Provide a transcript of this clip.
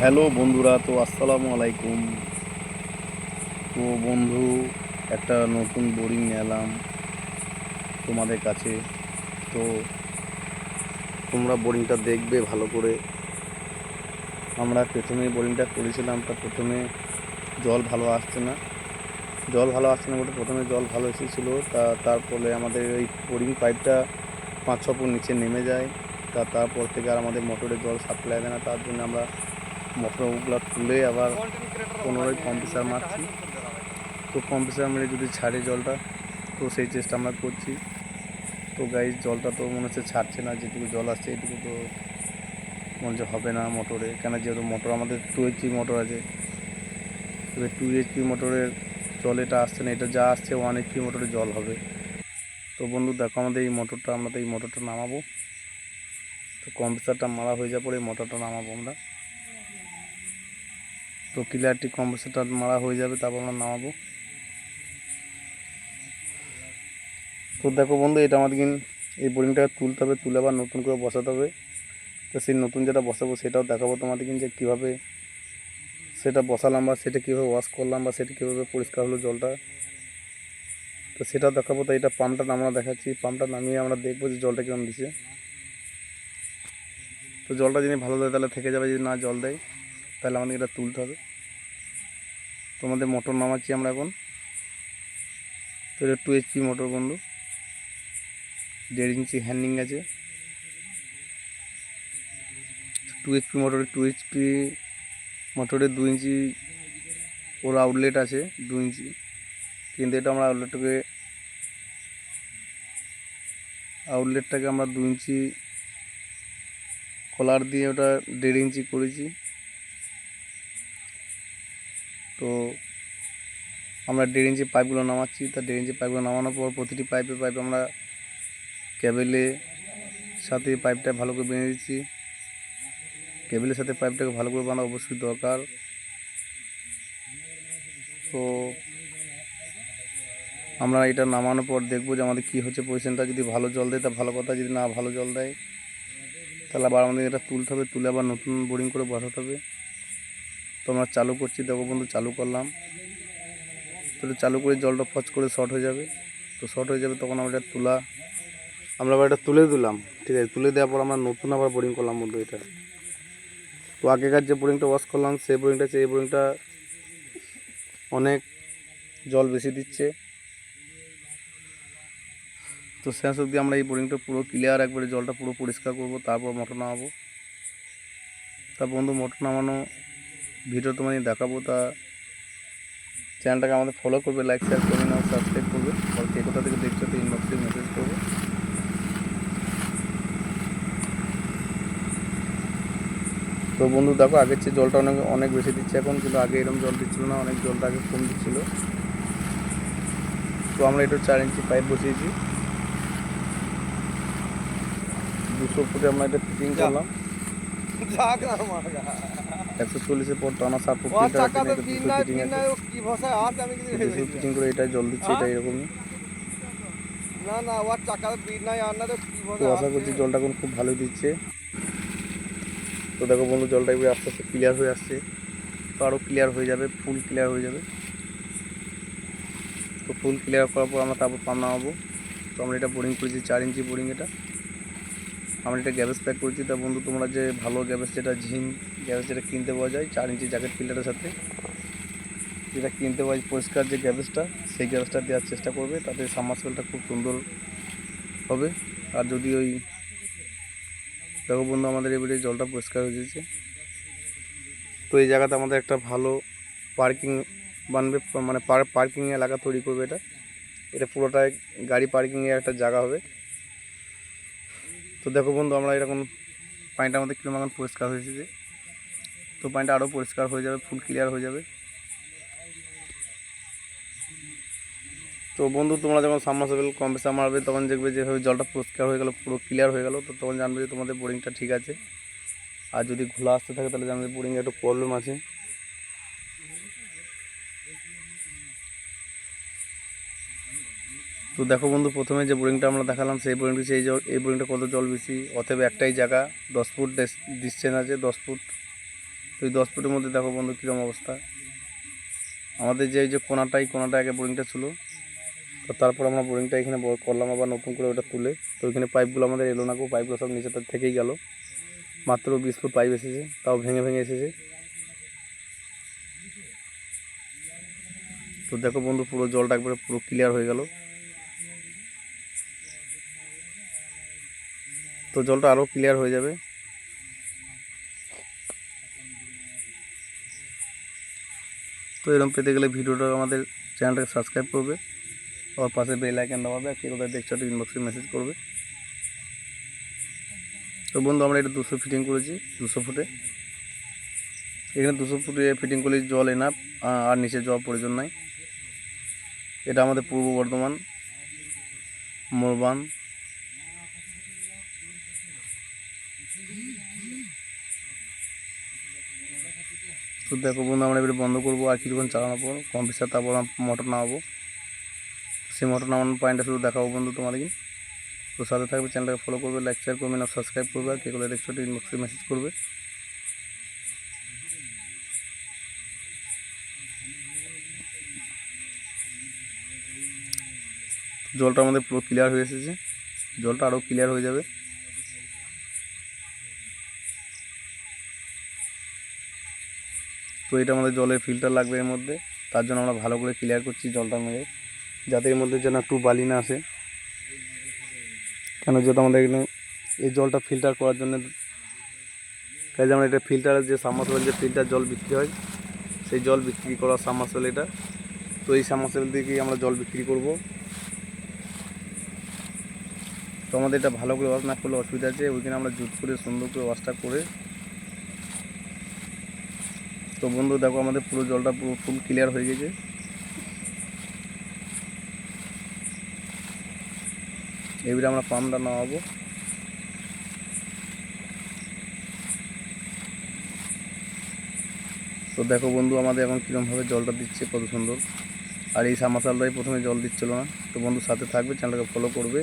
Hello বন্ধুরা, তো আসসালামু আলাইকুম। তো বন্ধু, একটা নতুন বোরিং নিলাম তোমাদের কাছে। তো তোমরা বোরিংটা দেখবে ভালো করে। আমরা প্রথমে বোরিংটা করেছিলাম, তা প্রথমে জল ভালো আসছে না বলে প্রথমে জল ভালো এসেছিলো, তারপরে আমাদের ওই বোরিং পাইপটা 5-6 ফুট নিচে নেমে যায়। তারপর থেকে আর আমাদের মোটরে জল সাপ্লাই দেয় না। তার জন্য আমরা মোটরগুলো তুলে আবার পুনরায় কম্প্রেসার মারছি। তো কম্প্রেসার মেরে যদি ছাড়ে জলটা, তো সেই চেষ্টা আমরা করছি। তো গাইস, জলটা তো মনে হচ্ছে ছাড়ছে না। যেটুকু জল আসছে এটুকু তো মনে হচ্ছে হবে না মোটরে, কেন যেহেতু মোটর আমাদের 2 HP মোটর আছে। তবে 2 HP মোটরের জল এটা আসছে না, এটা যা আসছে 1 HP মোটরে জল হবে। তো বন্ধু দেখো, আমাদের এই মোটরটা নামাবো। তো কম্প্রেসারটা মারা হয়ে যাওয়ার পরে এই মোটরটা নামাবো আমরা। তো ক্লিয়ারটি কম্প্রেসারটা মারা হয়ে যাবে, তারপর আমরা নামাবো। তো দেখো বন্ধু, এটা আমাদের এই বোরিংটাকে তুলতে হবে, তুলে আবার নতুন করে বসাতে হবে। তো সেই নতুন যেটা বসাবো সেটাও দেখাবো তোমাদের যে কীভাবে সেটা বসালাম, বা সেটা কীভাবে ওয়াশ করলাম, বা সেটা কীভাবে পরিষ্কার হলো জলটা, তো সেটাও দেখাবো। তো এটা পাম্পটা আমরা দেখাচ্ছি, পাম্পটা নামিয়ে আমরা দেখবো যে জলটা কেমন দিচ্ছে। তো জলটা যদি ভালো দেয় তাহলে থেকে যাবে, যদি না জল দেয় তাহলে আমাদের এটা তুলতে হবে। তোমাদের মোটর নামাচ্ছি আমরা এখন। তো এটা 2 HP মোটর বন্ধু, 1.5 ইঞ্চি হ্যান্ডিং আছে। 2 HP মোটরে 2 ইঞ্চি ওর আউটলেট আছে, 2 ইঞ্চি। কিন্তু এটা আমরা আউটলেটটাকে আমরা 2 ইঞ্চি কলার দিয়ে ওটা 1.5 ইঞ্চি করেছি। তো আমরা 1.5 ইঞ্চি পাইপগুলো নামাচ্ছি। তা 1.5 ইঞ্চি পাইপগুলো নামানোর পর প্রতিটি পাইপে আমরা কেবেলের সাথে পাইপটা ভালো করে বেঁধে দিচ্ছি। কেবেলের সাথে পাইপটাকে ভালো করে বাঁধা অবশ্যই দরকার। তো আমরা এটা নামানোর পর দেখবো যে আমাদের কী হচ্ছে পজিশনটা। যদি ভালো জল দেয় তা ভালো কথা, যদি না ভালো জল দেয় তাহলে আবার আমাদের এটা তুলতে হবে, তুলে আবার নতুন বোরিং করে বসাতে হবে। তো আমরা চালু করছি, দেখো বন্ধু, চালু করলাম। তো চালু করে জলটা ফচ করে শর্ট হয়ে যাবে। তো শর্ট হয়ে যাবে তখন আমরা আবার এটা তুলে দিলাম। ঠিক আছে, তুলে দেওয়ার পর আমরা নতুন আবার বোরিং করলাম বন্ধু এটা। তো আগেকার যে বোরিংটা ওয়াশ করলাম সেই বোরিংটা এই বোরিংটা অনেক জল বেশি দিচ্ছে। তো শেষ অবধি আমরা এই বোরিংটা পুরো ক্লিয়ার, একবারে জলটা পুরো পরিষ্কার করব, তারপর মোটর নামাবো। তা বন্ধু, মোটর নামানো ভিডিও তোমাদের দেখাবো। তা চ্যানেলটাকে আমাদের ফলো করবে, লাইক শেয়ার করে নাও, সাবস্ক্রাইব করবে। আর কে কোথা থেকে দেখছো তো ইনবক্সে মেসেজ করবে। তো বন্ধু দেখো, আগের চেয়ে জলটা অনেক বেশি দিচ্ছে এখন, কিন্তু আগে এরকম জল দিচ্ছিল না, অনেক জলটা আগে কম দিচ্ছিল। তো আমরা এটা 4 ইঞ্চি পাইপ বসিয়েছি, 200 ফুটে আমরা এটা ফিটিং করলাম। 140-এর পর টানা 7 ফুট ফিটিং আছে। 200 ফিটিং করে এটাই জল দিচ্ছে, এটা এরকমই। তো আশা করছি জলটা এখন খুব ভালোই দিচ্ছে। তো দেখো বন্ধু, জলটা এবার আস্তে আস্তে ক্লিয়ার হয়ে আসছে। তো আরও ক্লিয়ার হয়ে যাবে, ফুল ক্লিয়ার হয়ে যাবে। তো ফুল ক্লিয়ার করার পর আমরা তারপর পাম্প নামাবো। তো আমরা এটা বোরিং করেছি 4 ইঞ্চি বোরিং। এটা আমরা এটা গ্যাবেজ প্যাক করেছি। তা বন্ধু, তোমরা যে ভালো গ্যাবেজ, যেটা ঝিম গ্যাবেজ যেটা কিনতে পাওয়া যায় 4 ইঞ্চি জ্যাকেট ফিল্টারের সাথে, যেটা কিনতে পাওয়া যায় পরিষ্কার যে গ্যাবেজটা, সেই গ্যাবেজটা দেওয়ার চেষ্টা করবে, তাতে সাবমার্সিবলটা খুব সুন্দর হবে। আর যদি দেখো বন্ধু, আমাদের এবারে জলটা পরিষ্কার হয়ে যাচ্ছে। তো এই জায়গাতে আমাদের একটা ভালো পার্কিং বানবে, মানে পার্কিং এলাকা তৈরি করবে। এটা পুরোটাই গাড়ি পার্কিংয়ের একটা জায়গা হবে। তো দেখো বন্ধু, আমরা এরকম পানিটা আমাদের কিরকম এখন পরিষ্কার হয়েছে যে, তো পানিটা আরও পরিষ্কার হয়ে যাবে, ফুল ক্লিয়ার হয়ে যাবে। তো বন্ধু, তোমরা যখন সাবমার্সিবল কম্প্রেসার মারবে তখন দেখবে যেভাবে জলটা পরিষ্কার হয়ে গেল, পুরো ক্লিয়ার হয়ে গেল, তো তখন জানবে যে তোমাদের বোরিংটা ঠিক আছে। আর যদি ঘোলা আসতে থাকে তাহলে জানবে বোরিংয়ে একটু প্রবলেম আছে। তো দেখো বন্ধু, প্রথমে যে বোরিংটা আমরা দেখালাম সেই বোরিংটা, এই বোরিংটা কত জল বেশি, অতএব একটাই জায়গা 10 ফুট ডিসটেন্স আছে, 10 ফুট। তো এই 10 ফুটের মধ্যে দেখো বন্ধু কীরকম অবস্থা। আমাদের যে কোনাটা আগে বোরিংটা ছিল, তো তারপর আমরা বোরিংটা এখানে করলাম আবার নতুন করে ওটা তুলে। তো ওইখানে পাইপগুলো আমাদের এলো না, পাইপগুলো সব নিচে থেকেই গেল। মাত্র 20 ফুট পাইপ এসেছে, তাও ভেঙে ভেঙে এসেছে। তো দেখো বন্ধু পুরো জলটা একবারে পুরো ক্লিয়ার হয়ে গেল। তো জলটা আরও ক্লিয়ার হয়ে যাবে। তো এরকম পেতে গেলে ভিডিওটা আমাদের চ্যানেলটাকে সাবস্ক্রাইব করবে, আর পাশে বেল আইকন দাবাবে, আর কে কোথায় দেখছো একটা ইনবক্সে মেসেজ করবে। তো বন্ধু আমরা এটা 200 ফিটিং করেছি, 200 ফুটে। এখানে 200 ফুটে ফিটিং করলে জল এনাফ, আর নিচে যাওয়ার প্রয়োজন নাই। এটা আমাদের পূর্ব বর্ধমান মোরবান। তো দেখো বন্ধু আমরা এবারে বন্ধ করবো, আর কিছুক্ষণ চালানোর পর কম্প্রেসার, তারপর মোটর নামাবো। সেই মোটর নামানোর পয়েন্টটা শুধু দেখাবো বন্ধু তোমাদেরকে। তো সাথে থাকবে, চ্যানেলটাকে ফলো করবে, লাইক শেয়ার করবেন, আর সাবস্ক্রাইব করবে, আর কে কোথায় দেখছো একটা ইনবক্সে মেসেজ করবে। জলটা আমাদের পুরো ক্লিয়ার হয়ে এসেছে, জলটা আরও ক্লিয়ার হয়ে যাবে। তো এটা আমাদের জলের ফিল্টার লাগবে এর মধ্যে, তার জন্য আমরা ভালো করে ক্লিয়ার করছি জলটা মেরে, যাতে এর মধ্যে যেন একটু বালি না আসে। কেন যেহেতু আমাদের এখানে এই জলটা ফিল্টার করার জন্য, তাই যেমন এটা ফিল্টারের যে সাবমার্সিবল, যে ফিল্টার জল বিক্রি হয়, সেই জল বিক্রি করা সাবমার্সিবল এটা। তো এই সাবমার্সিবল দিকেই আমরা জল বিক্রি করব। তো আমাদের এটা ভালো করে ওয়াশ না করলে অসুবিধা আছে, ওইখানে আমরা জুত করে সুন্দর করে ওয়াশটা করে। তো বন্ধু দেখো আমাদের পুরো জলটা পুরো ফুল ক্লিয়ার হয়ে গেছে। এবারে আমরা পাম্পটা নামাবো। তো দেখো বন্ধু আমাদের এখন কীরকমভাবে জলটা দিচ্ছে, কত সুন্দর। আর এই সাবমার্সিবলটাই প্রথমে জল দিচ্ছিল না। তো বন্ধু সাথে থাকবে, চ্যানেলটাকে ফলো করবে।